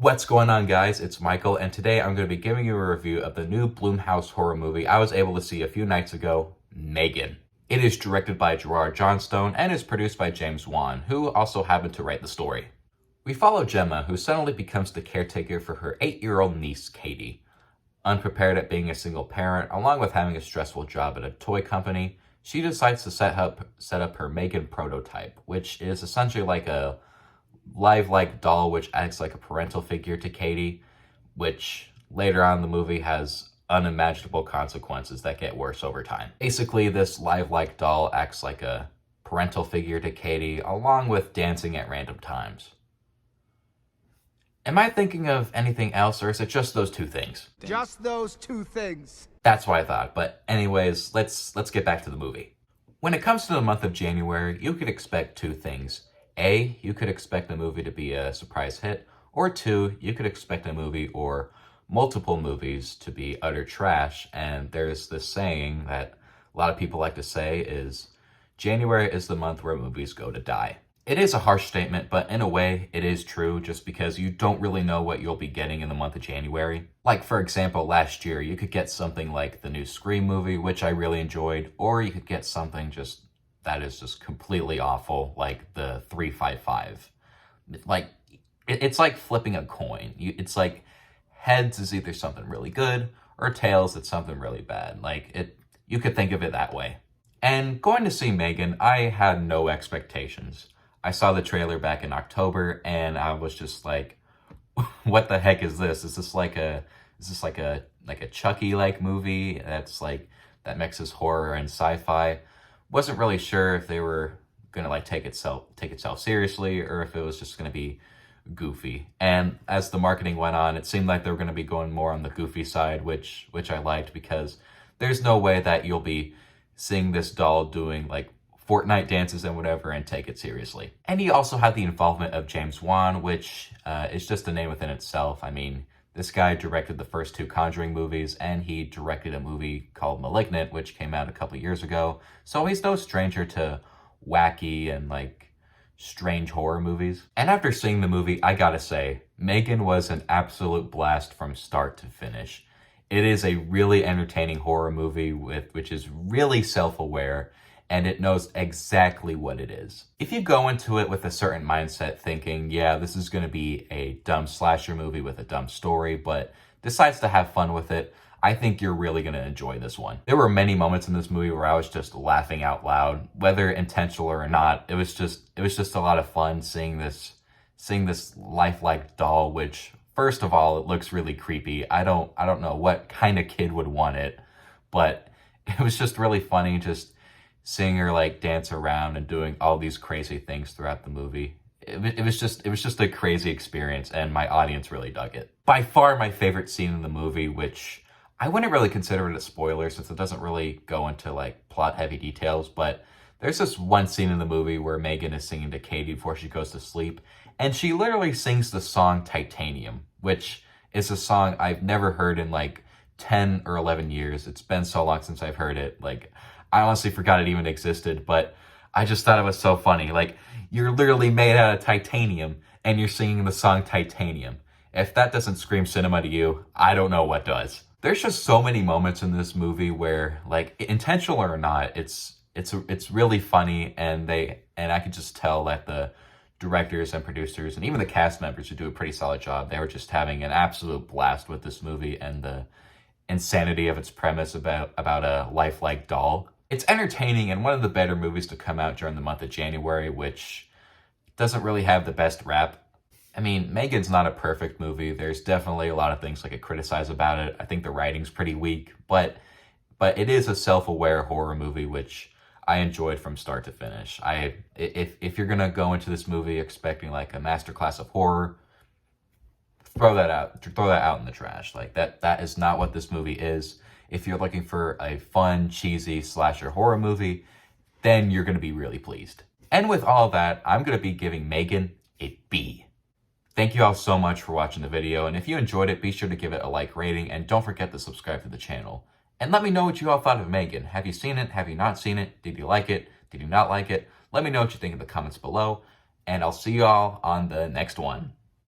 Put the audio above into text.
What's going on, guys? It's Michael, and today I'm going to be giving you a review of the new Blumhouse horror movie I was able to see a few nights ago, M3gan. It is directed by Gerard Johnstone and is produced by James Wan, who also happened to write the story. We follow Gemma, who suddenly becomes the caretaker for her 8-year-old niece, Cady. Unprepared at being a single parent, along with having a stressful job at a toy company, she decides to set up her M3gan prototype, which is essentially like a live-like doll which acts like a parental figure to Cady, which later on in the movie has unimaginable consequences that get worse over time. Basically, this live-like doll acts like a parental figure to Cady, along with dancing at random times. Am I thinking of anything else, or is it just those two things? Just those two things. That's what I thought, but anyways, let's get back to the movie. When it comes to the month of January, you could expect two things. A, you could expect the movie to be a surprise hit, or two, you could expect a movie or multiple movies to be utter trash. And there's this saying that a lot of people like to say is, January is the month where movies go to die. It is a harsh statement, but in a way, it is true just because you don't really know what you'll be getting in the month of January. Like, for example, last year, you could get something like the new Scream movie, which I really enjoyed, or you could get something just that is just completely awful, like the 355. Like, it's like flipping a coin. It's like heads is either something really good, or tails it's something really bad. You could think of it that way. And going to see M3gan, I had no expectations. I saw the trailer back in October, and I was just like, "What the heck is this? Is this like a Chucky-like movie that mixes horror and sci-fi?" Wasn't really sure if they were gonna take itself seriously or if it was just gonna be goofy. And as the marketing went on, it seemed like they were gonna be going more on the goofy side, which I liked, because there's no way that you'll be seeing this doll doing like Fortnite dances and whatever and take it seriously. And he also had the involvement of James Wan, which is just a name within itself. I mean, this guy directed the first two Conjuring movies, and he directed a movie called Malignant, which came out a couple years ago. So he's no stranger to wacky and strange horror movies. And after seeing the movie, I gotta say, M3gan was an absolute blast from start to finish. It is a really entertaining horror movie which is really self-aware, and it knows exactly what it is. If you go into it with a certain mindset thinking, yeah, this is going to be a dumb slasher movie with a dumb story, but decides to have fun with it, I think you're really going to enjoy this one. There were many moments in this movie where I was just laughing out loud, whether intentional or not. It was just a lot of fun seeing this lifelike doll, which, first of all, it looks really creepy. I don't know what kind of kid would want it, but it was just really funny just seeing her dance around and doing all these crazy things throughout the movie. It was just a crazy experience, and my audience really dug it. By far my favorite scene in the movie, which I wouldn't really consider it a spoiler since it doesn't really go into plot heavy details, but there's this one scene in the movie where M3gan is singing to Cady before she goes to sleep, and she literally sings the song Titanium, which is a song I've never heard in 10 or 11 years. It's been so long since I've heard it. I honestly forgot it even existed, but I just thought it was so funny. You're literally made out of titanium, and you're singing the song Titanium. If that doesn't scream cinema to you, I don't know what does. There's just so many moments in this movie where, intentional or not, it's really funny, and I could just tell that the directors and producers and even the cast members who do a pretty solid job, they were just having an absolute blast with this movie and the insanity of its premise about a lifelike doll. It's entertaining and one of the better movies to come out during the month of January, which doesn't really have the best rap. I mean, M3gan's not a perfect movie. There's definitely a lot of things I could criticize about it. I think the writing's pretty weak, but it is a self-aware horror movie, which I enjoyed from start to finish. If you're gonna go into this movie expecting a masterclass of horror, throw that out in the trash. That is not what this movie is. If you're looking for a fun, cheesy slasher horror movie, then you're going to be really pleased. And with all that, I'm going to be giving M3gan a B. Thank you all so much for watching the video, and if you enjoyed it, be sure to give it a like rating, and don't forget to subscribe to the channel. And let me know what you all thought of M3gan. Have you seen it? Have you not seen it? Did you like it? Did you not like it? Let me know what you think in the comments below, and I'll see you all on the next one.